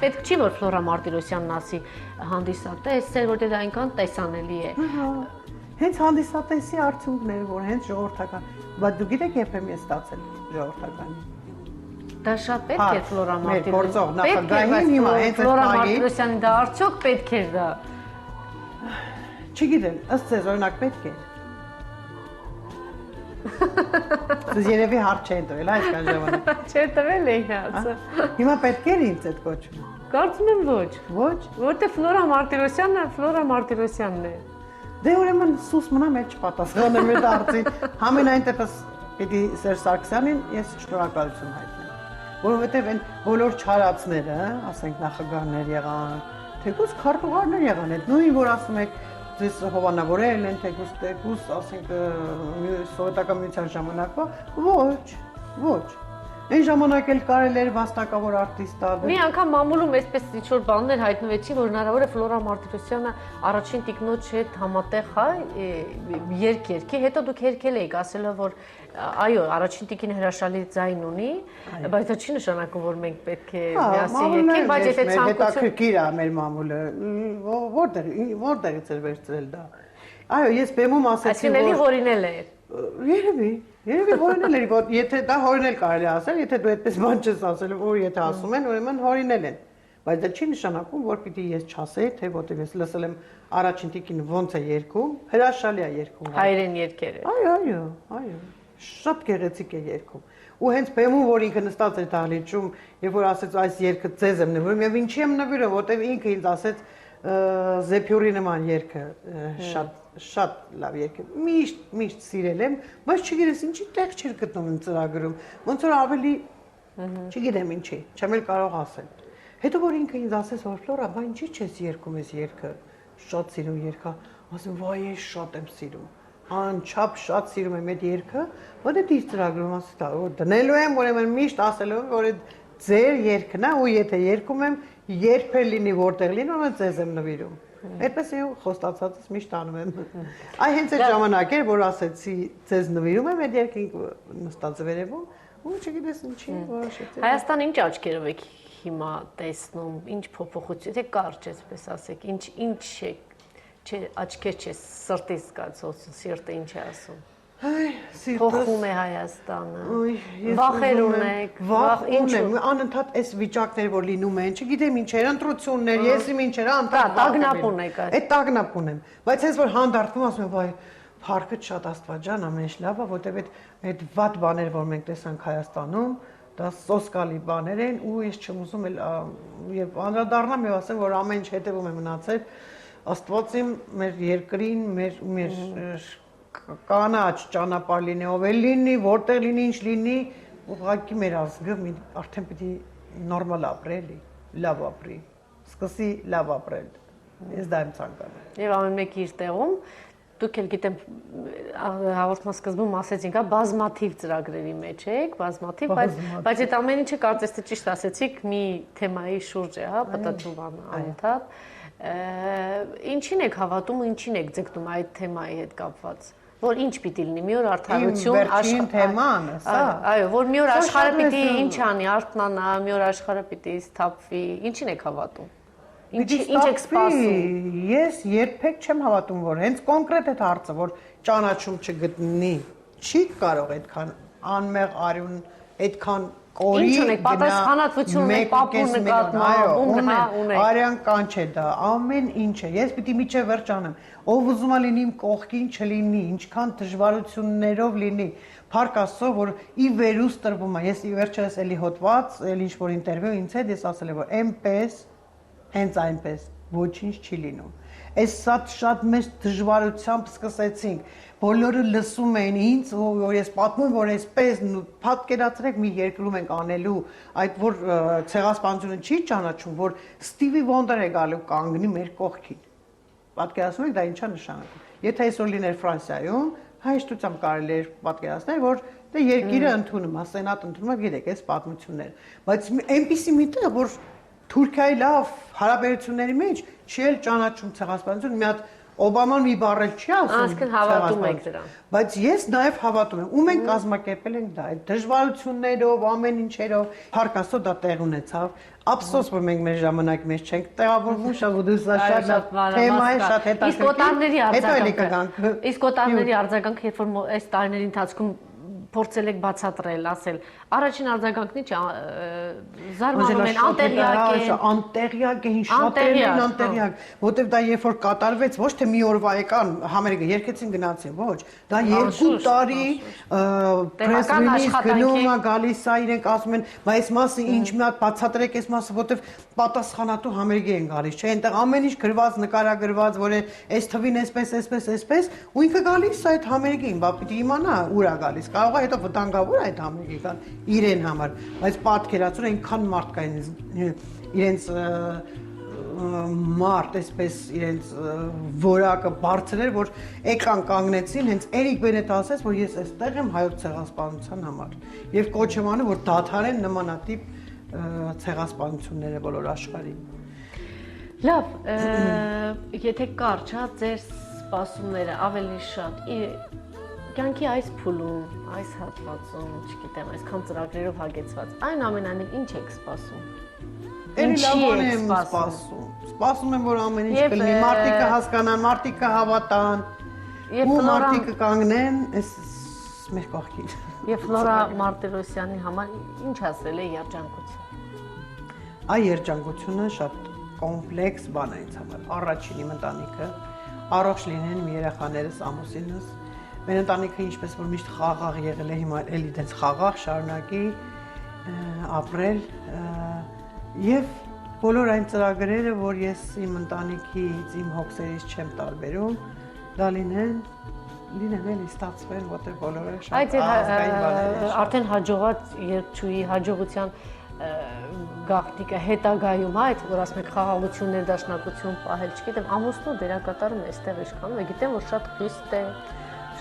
պետք չի որ Ֆլորա Մարտիրոսյանն ասի հանդիսատես, որտեղ դա այնքան տեսանելի է։ Հենց հանդիսատեսի արդյունքն էր, որ հենց ժողովրդական, բայց դու գիտեք երբեմն ես ստացել ժողովրդականի։ Դա շատ պետք է Ֆլորա Մարտիրոսյան։ Գործող նախագահին հիմա հենց Ֆլորա Մարտիրոսյանի դա արդյոք պետք էր դա։ Չգիտեմ, ըստ ձեզ օրինակ պետք է։ Դες երևի հարց չեն տվել, այսքան ժամանակ։ Չէ, տվել էի հացը։ Հիմա պետք էր ինձ այդ կոչումը։ Կարծում եմ ոչ։ Ոչ։ Որտե Ֆլորա Մարտիրոսյանն է։ Դե ուրեմն սուս մնամ էլ չպատասխանեմ այդ հարցին։ Համենայն դեպս պիտի Սերժ Սարգսյանին ես շնորհակալություն հայտնեմ, որովհետև այն բոլոր չարածները, ասենք նախագահներ եղան, թեկուզ քարտուղարներ եղան, այդ նույն որ ասում եք ձեզ հովանավորել են, թեկուզ ասենք սովետական միության ժամանակվա, ոչ։ Այն ժամանակ էլ կարել էր վաստակավոր արտիստ տալ։ Մի անգամ մամուլում այսպես ինչ-որ բաներ հայտնվեցին, որ հնարավոր է Ֆլորա Մարտիրոսյանը առաջին տիկնոջ հետ համատեղ հա երգի, հետո դուք երգել եք ասելով, որ այո, առաջին տիկինը հրաշալի ձայն ունի, բայց դա չի նշանակում, որ մենք պետք է միասին երգենք, բայց եթե ցանկություն հետաքրքիր է մեր մամուլը, որտեղից էր վերցրել դա։ Այո, ես բեմում ասեցի, որ այսինքն հորինել է։ Երևի հորինել էր, որ եթե դա հորինել կարելի ասել, եթե դու այդպես բան չես ասել, որ եթե ասում են, ուրեմն հորինել են։ Բայց դա չի նշանակում, որ պիտի ես չասեի, թե որտեղ ես լսել եմ առաջին տիկին ոնց է երգում, հրաշալի է երգում։ Հայերեն երգերը։ Այո, շատ գեղեցիկ է երգում։ Ու հենց բեմում, որ ինքը նստած էր դահլիճում, երբ որ ասեց այս երգը ձեզ եմ նվիրում, եւ ինչի եմ նվիրում, որտեղ ինքը ինձ ասեց Զեփյուրի նման երգը շատ լավ երգ է։ Միշտ սիրել եմ, բայց չգիտես ինչի տեղ չէր գտնում իմ ծրագրում։ Ոնց որ ավելի չգիտեմ ինչի, չեմ էլ կարող ասել։ Հետո որ ինքը ինձ ասեց, որ Ֆլորա, բա ինչի չես երգում այս երգը։ Շատ սիրում երգա, ասեմ, վայ, ես շատ եմ սիրում։ Անչափ շատ սիրում եմ այդ երգը, որտեղ իր ծրագրում ասա, որ դնելու եմ, ուրեմն միշտ ասելու եմ, որ այդ ձեր երգն է, ու եթե երգում եմ, երբ էլ լինի որտեղ լինի, ուրեմն ձեզ եմ նվիրում։ Այդպես է խոստացածս միշտ անում եմ։ Այ հենց այդ ժամանակ էր, որ ասեցի, ձեզ նվիրում եմ այդ երգին նստած վերևում, ու չգիտես ինչի որոշեցի։ Հայաստան ինչ աչքերով եք հիմա տեսնում, ինչ փոփոխություն, թե կարճ այսպես ասեք, ինչ է, չէ, աչքեր չէ, սրտից զգացողություն, սիրտը ինչ է ասում։ Այ, սիրտս Փոխվում է Հայաստանը։ Վախեր ունեք, վախ ունեմ, անընդհատ այս վիճակներ որ լինում են, չգիտեմ ինչեր, ընտրություններ, եսիմ ինչեր, անընդհատ տագնապ ունեք այդ։ Այդ տագնապ ունեմ, բայց հենց որ հանդարտվում ասում եմ, վայ, փառքը շատ Աստվածան, ամեն ինչ լավ է, որտեվ այդ վատ բաներ, որ մենք տեսանք Հայաստանում, դա սոսկալի բաներ են ու ես չեմ ուզում էլ եւ անդրադառնամ եւ ասեմ, որ ամեն ինչ հետեւում է մնացել Աստված իմ մեր երկրին, մեր կանաչ ճանապարհ լինի, ով էլ լինի, որտեղ լինի, ինչ լինի, ուղղակի մեր ազգը արդեն պիտի նորմալ ապրելի, լավ ապրի, սկսի լավ ապրել։ Ես դա եմ ցանկանում։ Եվ ամեն մեկ իր տեղում, դուք էլ գիտեմ հաղորդման սկզբում ասեցինք, բազմաթիվ ծրագրերի մեջ եք, բազմաթիվ, բայց այդ ամեն ինչը կարծես թե ճիշտ ասեցիք, մի թեմայի շուրջ է, հա, պատտվում անընդհատ։ Ինչին եք հավատում ու ինչին եք ձգտում այդ թեմայի հետ կապված, որ ինչ պիտի լինի, մի օր արդարություն, վերջին թեման, սա։ Այո, որ մի օր աշխարհը պիտի ինչ անի, արթնանա, մի օր աշխարհը պիտի սթափվի, ինչին եք հավատում։ Ինչ եք սպասում։ Ես երբեք չեմ հավատում, որ հենց կոնկրետ այդ հարցը, որ ճանաչում չգտնի, չի կարող այդքան անմեղ արյուն, այդքան կորի Ինչ ունեք, պատասխանատվություն ունեք, պապու նկատմամբ, արյան կանչ է դա, ամեն ինչը, ես պիտի միջև վերջանեմ, ով ուզում է լինի իմ կողքին չլինի, ինչքան դժվարություններով լինի, փառք Աստծո, որ ի վերուս տրվում է, ես ի վերջերս էլի հոտված, էլ ինչ-որ ինտերվյու ինձ հետ ես ասել եմ, որ այնպես, հենց այնպես, ոչինչ չի լինում։ Այս շատ մեծ դժվարությամբ սկսեցինք, բոլորը լսում էին ինձ, որ ես պատմում, որ այսպես պատկերացրեք մի երկրում ենք անելու, այդ որ ցեղասպանությունը չի ճանաչում, որ Ստիվի Վոնդեր է գալու կանգնի մեր կողքին։ Պատկերացնում եք դա ինչա նշանակում։ Եթե այսօր լիներ Ֆրանսիայում, հաշտությամբ կարելի էր պատկերացնել, որ դե երկիրը ընդունում է, սենատ ընդունում է, գիտեք, այս պատմությունները։ Բայց այնպիսի մի տեղ, որ Թուրքիայի լավ հարաբերությունների մեջ չի էլ ճանաչում ցեղասպանություն, մի հատ Օբաման մի բառ էլ չի ասում։ Այսինքն հավատում եք դրան։ Բայց ես նաև հավատում եմ, ու մենք կազմակերպել ենք դա, այդ դժվարություններով, ամեն ինչերով, փառք Աստծո դա տեղ ունեցավ։ Ափսոս որ մենք մեր ժամանակի մեջ չենք տեղավորվում, շատ ու դուս շատ թեմա է, շատ հետաքրքիր։ Իսկ օտարների արձագանքը, երբ որ այս տարիների ընթացքում փորձել եք բացատրել, ասել, առաջին արձագանքն ի՞նչ է, զարմանում են, անտեղյակ են, շատերն են անտեղյակ, որտեղ դա երբ որ կատարվեց, ոչ թե մի օրվա եկան համերգը երկեցին գնացին, ոչ, դա 2 տարի press release գնում է, գալիս է, իրենք ասում են, բայց այս մասը ինչ մի հատ բացատրեք այս մասը, որտեղ պատասխանատու համերգի են գալիս, չէ, այնտեղ ամեն ինչ գրված, նկարագրված, որ այս թվին այսպես, ու ինքը գալիս է այդ համերգին, բա պիտի իմանա ուր է գալիս, կարող է հետո վտանգավոր այդ համերգի կան իրեն համար, բայց պատկերացրու այնքան մարդ կային իրենց մարդ, այսպես իրենց որակը բարձր էր, որ եկան կանգնեցին, հենց Էրիկ Բենետը ասեց, որ ես այստեղ եմ հայոց ցեղասպանության համար եւ կոչ եմ անում, որ դադարեն նմանատիպ ցեղասպանությունները բոլոր աշխարհին։ Լավ, եթե կարճ, հա, ձեր սպասումները ավելի շատ կյանքի այս փուլում, այս հատվածում, չգիտեմ, այսքան ծրագրերով հագեցված, այն ամենայնիվ ինչ եք սպասում։ Էլի լավ բան եմ սպասում։ Սպասում եմ, որ ամեն ինչ կլինի, մարդիկը հասկանան, մարդիկը հավատան, ու մարդիկը կանգնեն, այս մեր կողքին։ Եվ Ֆլորա Մարտիրոսյանի համար ինչ ասել է երջանկություն։ Այ երջանկությունը շատ կոմպլեքս բան է ինձ համար։ Առաջին իմ ընտանիքը, առողջ լինեն իմ երեխաներս, ամուսինս։ Մեր ընտանիքը ինչպես որ միշտ խաղաղ եղել է, հիմա էլի դենց խաղաղ շարունակի ապրել եւ բոլոր այն ծրագրերը, որ ես իմ ընտանիքից, իմ հոգսերից չեմ տարբերում, դա լինեն էլի ստացվել, որտեղ բոլորը շատ ազգային բաներ են։ Արդեն հաջողած երկչուի հաջողության գաղտնիքը հետագայում այդ որ ասում եք խաղաղություն ներդաշնակություն պահել, չգիտեմ, ամուսնու դերակատարում էստեղ իշխանում է, գիտեմ որ շատ խիստ է,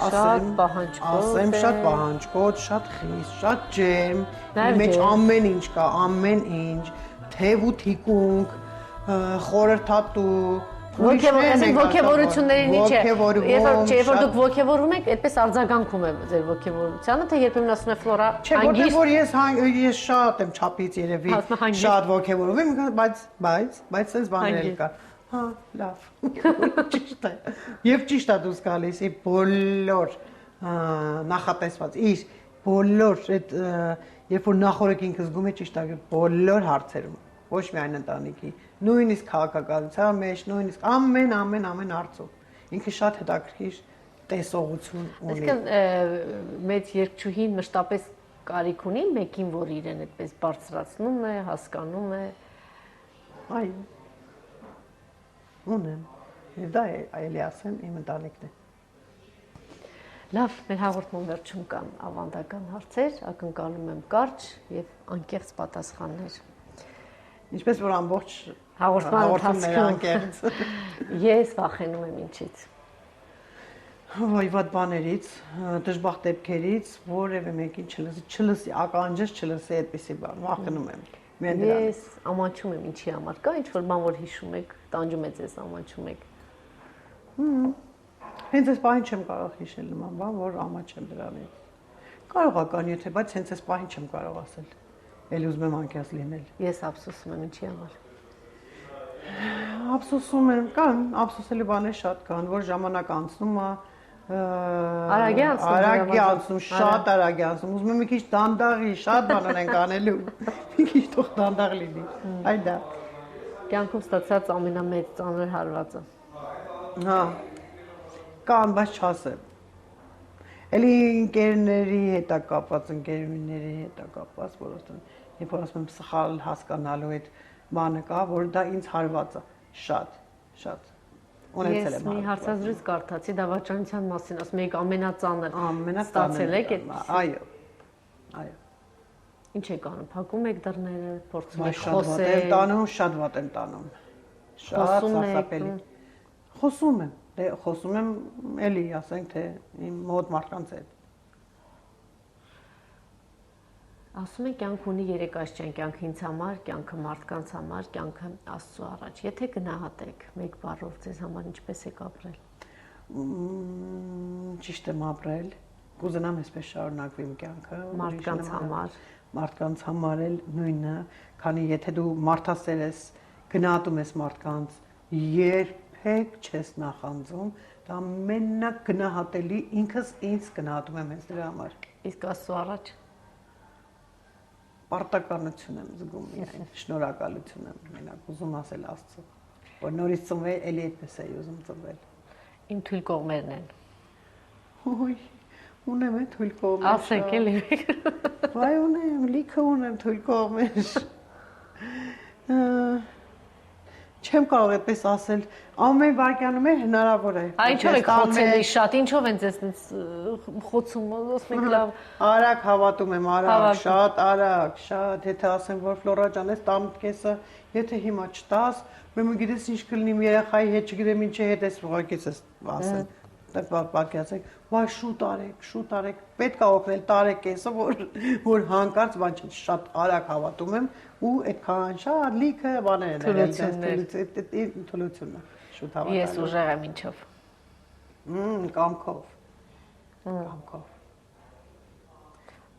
շատ պահանջկոտ, ասեմ շատ պահանջկոտ, շատ խիստ, շատ ջերմ, մեջ ամեն ինչ կա, ամեն ինչ, թև ու թիկունք, խորհրդատու, ոգևորություններին ինչ է, երբ որ դուք ոգևորվում եք, այդպես արձագանքում է ձեր ոգևորությանը, թե երբեմն ասում է Ֆլորա հանգիստ։ Չէ, որտեղ որ ես շատ եմ չափից երևի, շատ ոգևորվում եմ, բայց այս բաներ կա։ Հա, լավ։ Ճիշտ է։ Եվ ճիշտ է դուս գալիս, ի բոլոր նախատեսված, իր բոլոր այդ երբ որ նախորդ ինքը զգում է ճիշտ է բոլոր հարցերում, ոչ միայն ընտանիքի, նույնիսկ քաղաքականության մեջ, նույնիսկ ամեն հարցում։ Ինքը շատ հետաքրքիր տեսողություն ունի։ Այսինքն մեծ երկչուհին մշտապես կարիք ունի մեկին, որ իրեն այդպես բարձրացնում է, հասկանում է։ Այո։ Ունեմ։ Եվ դա այլի ասեմ իմ ընտանիքն է։ Լավ, մեր հաղորդման վերջում կան ավանդական հարցեր, ակնկալում եմ կարճ եւ անկեղծ պատասխաններ։ Ինչպես որ ամբողջ հաղորդման ընթացքում ես վախենում եմ ինչից։ Վայ բաներից, դժբախտ դեպքերից, որևէ մեկին չլսի, ականջս չլսի այդպիսի բան, վախենում եմ։ Ես ամաչում եմ ինչի համար, կա ինչ-որ բան, որ հիշում եք, տանջում է ձեզ, ամաչում եք։ Հենց այս պահին չեմ կարող հիշել նման բան, որ ամաչեմ դրանից։ Կարող է կան, եթե, բայց հենց այս պահին չեմ կարող ասել։ Էլ ուզում եմ անկեղծ լինել։ Ես ափսոսում եմ ինչի համար։ Ափսոսում եմ, կան, ափսոսելի բաներ շատ կան, որ ժամանակ անցնում է, արագ է անցնում, շատ արագ է անցնում, ուզում եմ մի քիչ դանդաղի, շատ բաներ ենք անելու, մի քիչ թող դանդաղ լինի, այ դա։ Կյանքում ստացած ամենամեծ ծանր հարվածը։ Հա, կան, բայց չասեմ։ Էլի ընկերների հետ է կապված, ընկերուհիների հետ է կապված, որովհետև երբ որ ասում եմ սխալ հասկանալու այդ բանը կա, որ դա ինձ հարված է, շատ։ Ես մի հարցազրույց կարդացի դավաճանության մասին, ասում եք ամենածանր ստացել եք այդ։ Այո։ Ինչ եք անում, փակում եք դռները, փորձում եք խոսել։ Շատ վատ եմ տանում։ Շատ սարսափելի։ Խոսում եմ, էլի ասենք թե իմ մոտ մարդկանց հետ։ Ասում են կյանք ունի 3 աստիճան, կյանքը ինձ համար, կյանքը մարդկանց համար, կյանքը Աստծո առաջ։ Եթե գնահատեք մեկ բառով ձեզ համար ինչպես եք ապրել։ Ճիշտ եմ ապրել։ Կուզենամ այսպես շարունակվի իմ կյանքը։ Մարդկանց համար էլ նույնը, քանի եթե դու մարդասեր ես, գնահատում ես մարդկանց, երբեք չես նախանձում, դա մենակ գնահատելի ինքս ինձ գնահատում եմ հենց դրա համար։ Իսկ Աստծո առաջ պարտականություն եմ զգում իրեն, շնորհակալություն եմ մենակ ուզում ասել Աստծո, որ նորից ծնվել, էլի այդպես էի ուզում ծնվել։ Իմ թույլ կողմերն են։ Ոյ, ունեմ է թույլ կողմեր։ Ասեք էլի։ Վայ ունեմ, լիքը ունեմ թույլ կողմեր։ Չեմ կարող այդպես ասել, ամեն վայրկյանում է հնարավոր է։ Ինչով եք խոցելի շատ, ինչով են ձեզ խոցում, ասում եք լավ։ Արագ հավատում եմ, շատ, եթե ասեմ, որ Ֆլորա ջան, այս տանքեսը, եթե հիմա չտաս, ուրեմն գիտես ինչ կլինի իմ երեխայի հետ, չգիտեմ ինչի հետ էս ուղղակից ես ասել։ Պատկերացեք, վայ շուտ արեք, պետք է օգնել, տարեք էսը, որ հանկարծ բան չի, շատ արագ հավատում եմ ու այդքան շատ լիքը բաներ են, թուլությունն է, շուտ հավատալու։ Ես ուժեղ եմ ինչով։ Կամքով։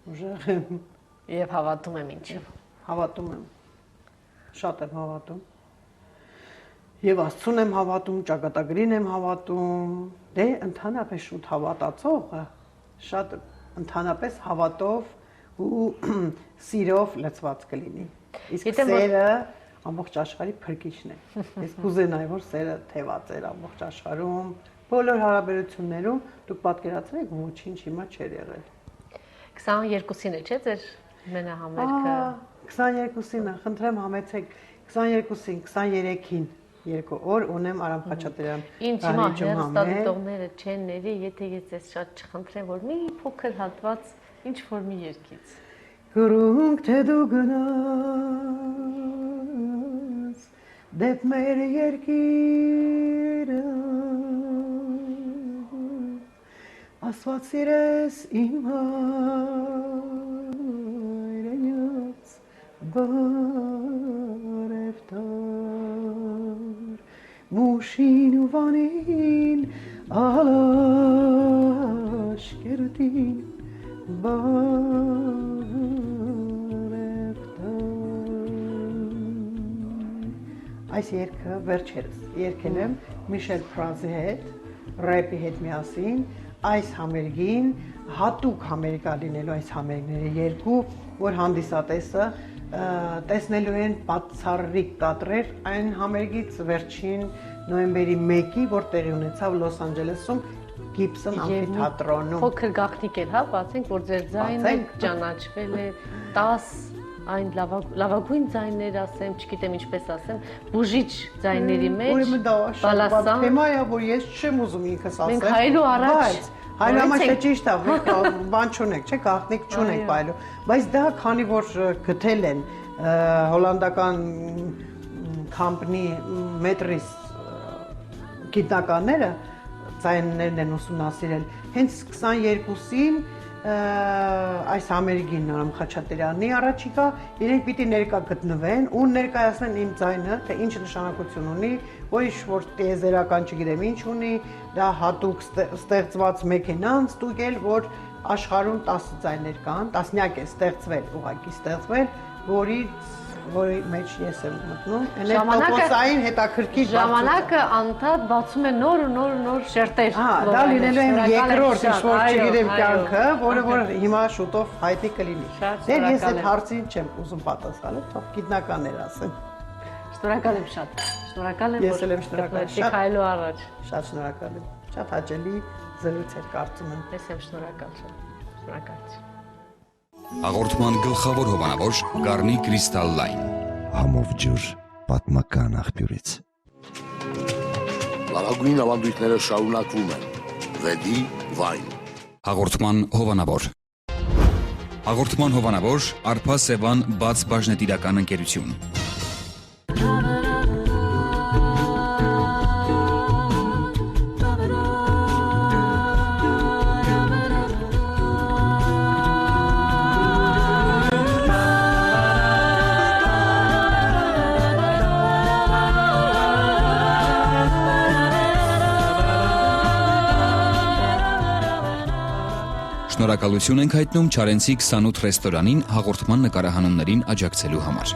Ուժեղ եմ։ Եվ հավատում եմ ինչով։ Հավատում եմ, շատ եմ հավատում։ Եվ Աստծուն եմ հավատում, ճակատագրին եմ հավատում, դե ընդհանրապես շուտ հավատացողը շատ ընդհանրապես հավատով ու սիրով լցված կլինի։ Իսկ Գիտեմ, որ- սերը ամբողջ աշխարհի փրկիչն է։ Ես կուզենայի, որ սերը թևածեր ամբողջ աշխարհում, բոլոր հարաբերություններում, դուք պատկերացրեք, ոչինչ հիմա չէր եղել։ 22-ին է, չէ՞ ձեր մենահամերգը։ 22-ին, խնդրեմ համեցեք 22-ին, 23-ին երկու օր ունեմ Արամ Խաչատրյան Ինչ հիմա Ռադիոյում հերոստատիտողները չեն ների, եթե ես ես շատ չխնդրեմ, որ մի փոքր հատված ինչ որ մի երկից։ Գրունք թե դու գնաս դեպ մեր երկիրը ասված սիրես իմ հայրենյաց բարև տար մուշին ու վանին ալաշկերտին բարև տար Այս երգը վերջերս երգել եմ Միշել Պրազի հետ, ռեպի հետ միասին այս համերգին հատուկ համերգ լինելու այս համերգները երկու, որ հանդիսատեսը տեսնելու են բացառիկ կադրեր այն համերգից վերջին նոյեմբերի 1-ի, որ տեղի ունեցավ Լոս Անջելեսում Գիբսոն ամֆիթատրոնում։ Փոքր գաղտնիք էր, հա, բացենք, որ ձեր ձայնը Բացենք։ ճանաչվել է 10 այն լավագույն ձայներ ասեմ, չգիտեմ ինչպես ասեմ, բուժիչ ձայների մեջ։ Ուրեմն դա շատ թեմա է, որ ես չեմ ուզում ինքս ասել։ Մենք հայելու առաջ Հայլու համար չէ ճիշտ է, բան չունենք, չէ, գաղտնիք չունենք բայլու, բայց դա քանի որ գտել են հոլանդական company Metris գիտնականները ձայներն են ուսումնասիրել, հենց 22-ին այս համերգին Արամ Խաչատրյանի առաջիկա իրենք պիտի ներկա գտնվեն ու ներկայացնեն իմ ձայնը, թե ինչ նշանակություն ունի, որ ինչ-որ տիեզերական չգիտեմ ինչ ունի, դա հատուկ ստեղծված մեքենան ստուգել, որ աշխարհում 10 ձայներ կան, տասնյակ է ստեղծվել, ուղղակի ստեղծվել, որի մեջ ես եմ մտնում, տոպոսային հետաքրքիր ժամանակը անդադ բացում է նոր ու նոր շերտեր։ Դա լինելու է երկրորդ ինչ-որ չգիտեմ կյանքը, որը որ հիմա շուտով հայտնի կլինի։ Դեր ես այդ հարցին չեմ ուզում պատասխանել, թող գիտնականներ ասեն։ Շնորհակալ եմ շատ։ Շնորհակալ եմ, Ես էլ եմ շնորհակալ, շատ հայելու առաջ։ Շատ շնորհակալ եմ։ Շատ հաճելի զրույց էր կարծում եմ։ Ես եմ շնորհակալ շատ։ Շնորհակալություն։ Հաղորդման գլխավոր հովանավոր Գառնի Կրիստալ Լայն։ Համով ջուր պատմական աղբյուրից։ Լավագույն ավանդույթները շարունակվում են։ Վեդի վայն։ Հաղորդման հովանավոր։ Հաղորդման հովանավոր Արփա Սևան բաց բաժնետիրական ընկերություն։ Շնորհակալություն ենք հայտնում Չարենցի 28 ռեստորանին հաղորդման նկարահանումներին աջակցելու համար։